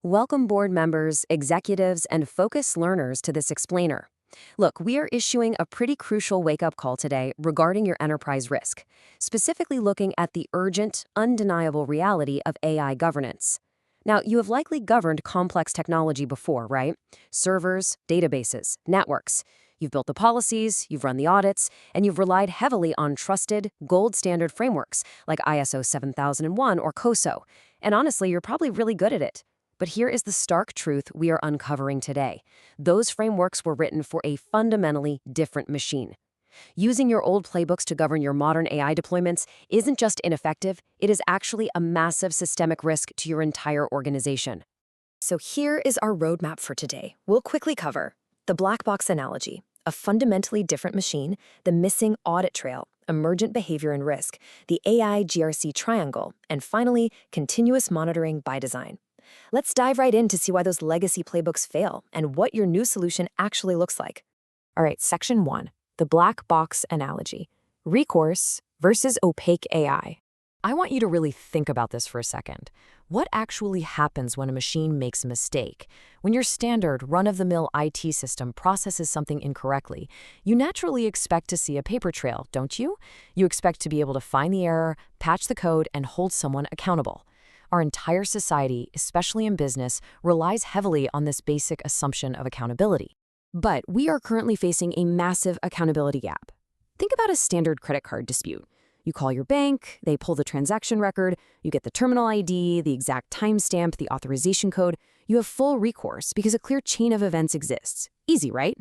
Welcome board members, executives, and focus learners to this explainer. Look, we are issuing a pretty crucial wake-up call today regarding your enterprise risk, specifically looking at the urgent, undeniable reality of AI governance. Now, you have likely governed complex technology before, right? Servers, databases, networks. You've built the policies, you've run the audits, and you've relied heavily on trusted, gold standard frameworks like ISO 7001 or COSO. And honestly, you're probably really good at it. But here is the stark truth we are uncovering today. Those frameworks were written for a fundamentally different machine. Using your old playbooks to govern your modern AI deployments isn't just ineffective, it is actually a massive systemic risk to your entire organization. So here is our roadmap for today. We'll quickly cover the black box analogy, a fundamentally different machine, the missing audit trail, emergent behavior and risk, the AI GRC triangle, and finally, continuous monitoring by design. Let's dive right in to see why those legacy playbooks fail and what your new solution actually looks like. All right, section 1, the black box analogy, recourse versus opaque AI. I want you to really think about this for a second. What actually happens when a machine makes a mistake? When your standard run-of-the-mill IT system processes something incorrectly, you naturally expect to see a paper trail, don't you? You expect to be able to find the error, patch the code, and hold someone accountable. Our entire society, especially in business, relies heavily on this basic assumption of accountability. But we are currently facing a massive accountability gap. Think about a standard credit card dispute. You call your bank, they pull the transaction record, you get the terminal ID, the exact timestamp, the authorization code. You have full recourse because a clear chain of events exists. Easy, right?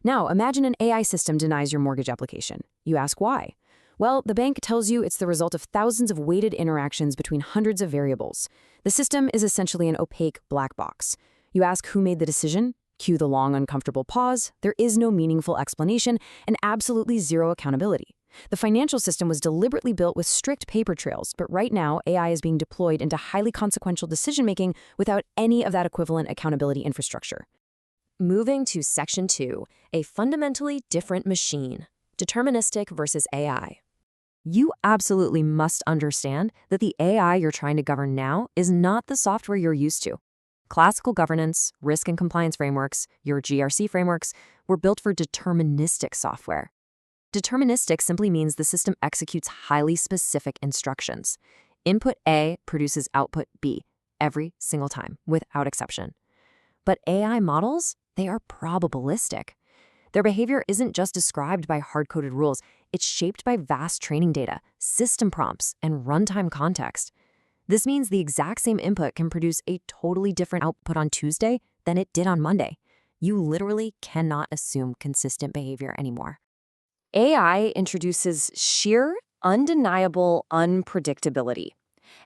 Now, imagine an AI system denies your mortgage application. You ask why. Well, the bank tells you it's the result of thousands of weighted interactions between hundreds of variables. The system is essentially an opaque black box. You ask who made the decision, cue the long, uncomfortable pause, there is no meaningful explanation, and absolutely zero accountability. The financial system was deliberately built with strict paper trails, but right now AI is being deployed into highly consequential decision-making without any of that equivalent accountability infrastructure. Moving to section 2, a fundamentally different machine, deterministic versus AI. You absolutely must understand that the AI you're trying to govern now is not the software you're used to. Classical governance, risk and compliance frameworks, your GRC frameworks, were built for deterministic software. Deterministic simply means the system executes highly specific instructions. Input A produces output B every single time, without exception. But AI models, they are probabilistic. Their behavior isn't just described by hard-coded rules, it's shaped by vast training data, system prompts, and runtime context. This means the exact same input can produce a totally different output on Tuesday than it did on Monday. You literally cannot assume consistent behavior anymore. AI introduces sheer, undeniable unpredictability.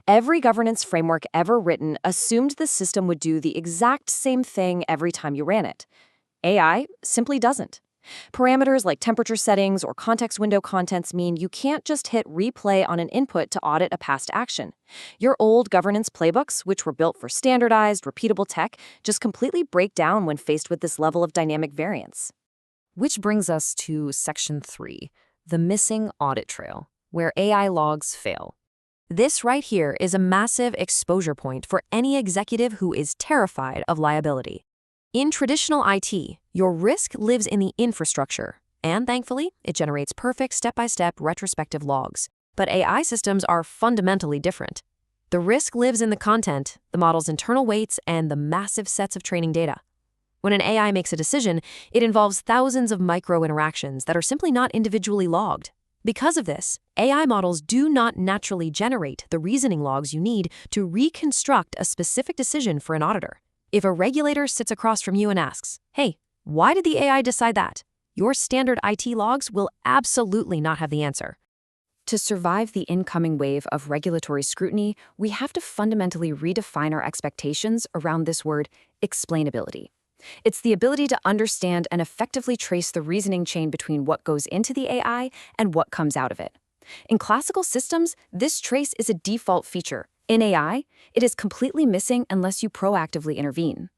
Every governance framework ever written assumed the system would do the exact same thing every time you ran it. AI simply doesn't. Parameters like temperature settings or context window contents mean you can't just hit replay on an input to audit a past action. Your old governance playbooks, which were built for standardized, repeatable tech, just completely break down when faced with this level of dynamic variance. Which brings us to section 3, the missing audit trail, where AI logs fail. This right here is a massive exposure point for any executive who is terrified of liability. In traditional IT, your risk lives in the infrastructure, and thankfully, it generates perfect step-by-step retrospective logs. But AI systems are fundamentally different. The risk lives in the content, the model's internal weights, and the massive sets of training data. When an AI makes a decision, it involves thousands of micro-interactions that are simply not individually logged. Because of this, AI models do not naturally generate the reasoning logs you need to reconstruct a specific decision for an auditor. If a regulator sits across from you and asks, "Hey, why did the AI decide that?" your standard IT logs will absolutely not have the answer. To survive the incoming wave of regulatory scrutiny, we have to fundamentally redefine our expectations around this word, explainability. It's the ability to understand and effectively trace the reasoning chain between what goes into the AI and what comes out of it. In classical systems, this trace is a default feature. In AI, it is completely missing unless you proactively intervene.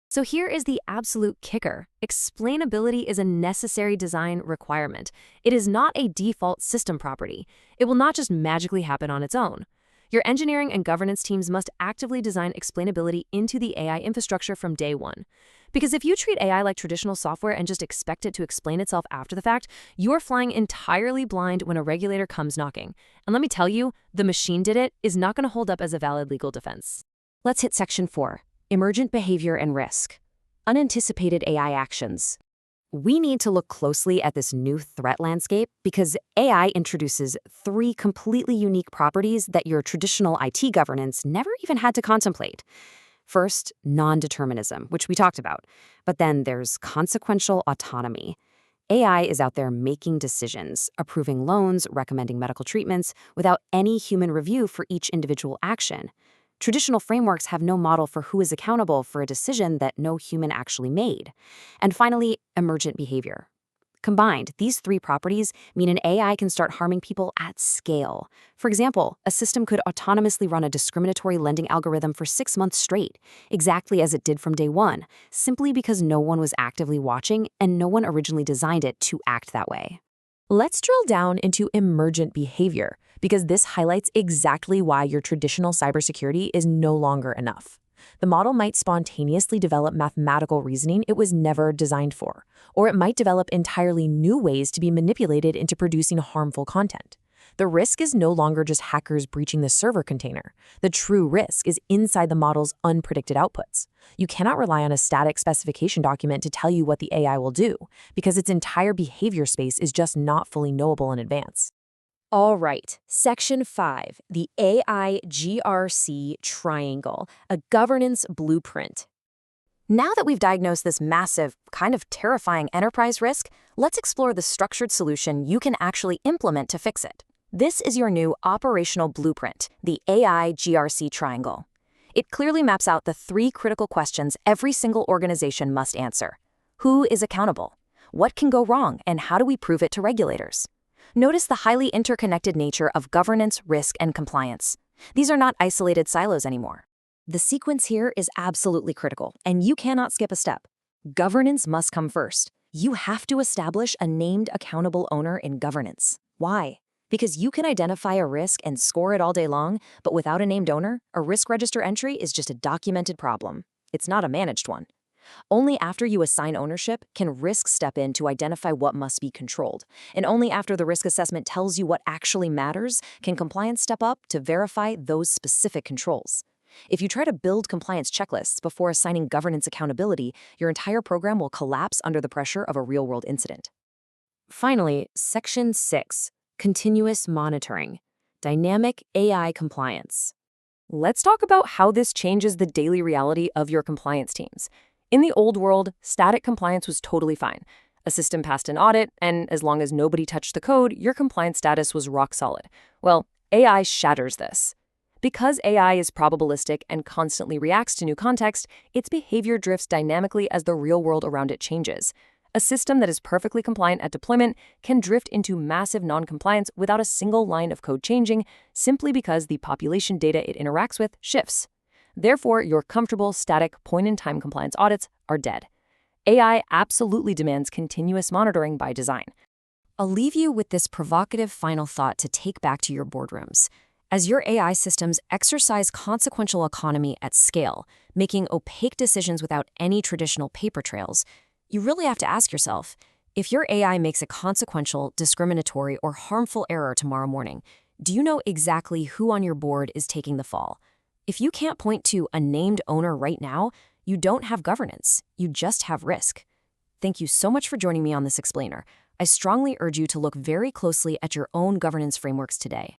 So here is the absolute kicker. Explainability is a necessary design requirement. It is not a default system property. It will not just magically happen on its own. Your engineering and governance teams must actively design explainability into the AI infrastructure from day one. Because if you treat AI like traditional software and just expect it to explain itself after the fact, you're flying entirely blind when a regulator comes knocking. And let me tell you, the machine did it is not going to hold up as a valid legal defense. Let's hit Section 4, Emergent Behavior and Risk. Unanticipated AI actions. We need to look closely at this new threat landscape because AI introduces 3 completely unique properties that your traditional IT governance never even had to contemplate. First, non-determinism, which we talked about. But then there's consequential autonomy. AI is out there making decisions, approving loans, recommending medical treatments, without any human review for each individual action. Traditional frameworks have no model for who is accountable for a decision that no human actually made. And finally, emergent behavior. Combined, these 3 properties mean an AI can start harming people at scale. For example, a system could autonomously run a discriminatory lending algorithm for 6 months straight, exactly as it did from day one, simply because no one was actively watching and no one originally designed it to act that way. Let's drill down into emergent behavior, because this highlights exactly why your traditional cybersecurity is no longer enough. The model might spontaneously develop mathematical reasoning it was never designed for, or it might develop entirely new ways to be manipulated into producing harmful content. The risk is no longer just hackers breaching the server container. The true risk is inside the model's unpredicted outputs. You cannot rely on a static specification document to tell you what the AI will do, because its entire behavior space is just not fully knowable in advance. All right, Section 5, the AI GRC triangle, a governance blueprint. Now that we've diagnosed this massive, kind of terrifying enterprise risk, let's explore the structured solution you can actually implement to fix it. This is your new operational blueprint, the AI GRC triangle. It clearly maps out the 3 critical questions every single organization must answer. Who is accountable? What can go wrong, and how do we prove it to regulators? Notice the highly interconnected nature of governance, risk, and compliance. These are not isolated silos anymore. The sequence here is absolutely critical, and you cannot skip a step. Governance must come first. You have to establish a named accountable owner in governance. Why? Because you can identify a risk and score it all day long, but without a named owner, a risk register entry is just a documented problem. It's not a managed one. Only after you assign ownership can risk step in to identify what must be controlled. And only after the risk assessment tells you what actually matters can compliance step up to verify those specific controls. If you try to build compliance checklists before assigning governance accountability, your entire program will collapse under the pressure of a real-world incident. Finally, Section 6, Continuous Monitoring, Dynamic AI Compliance. Let's talk about how this changes the daily reality of your compliance teams. In the old world, static compliance was totally fine. A system passed an audit, and as long as nobody touched the code, your compliance status was rock solid. Well, AI shatters this. Because AI is probabilistic and constantly reacts to new context, its behavior drifts dynamically as the real world around it changes. A system that is perfectly compliant at deployment can drift into massive non-compliance without a single line of code changing, simply because the population data it interacts with shifts. Therefore, your comfortable, static, point-in-time compliance audits are dead. AI absolutely demands continuous monitoring by design. I'll leave you with this provocative final thought to take back to your boardrooms. As your AI systems exercise consequential autonomy at scale, making opaque decisions without any traditional paper trails, you really have to ask yourself, if your AI makes a consequential, discriminatory, or harmful error tomorrow morning, do you know exactly who on your board is taking the fall? If you can't point to a named owner right now, you don't have governance, you just have risk. Thank you so much for joining me on this explainer. I strongly urge you to look very closely at your own governance frameworks today.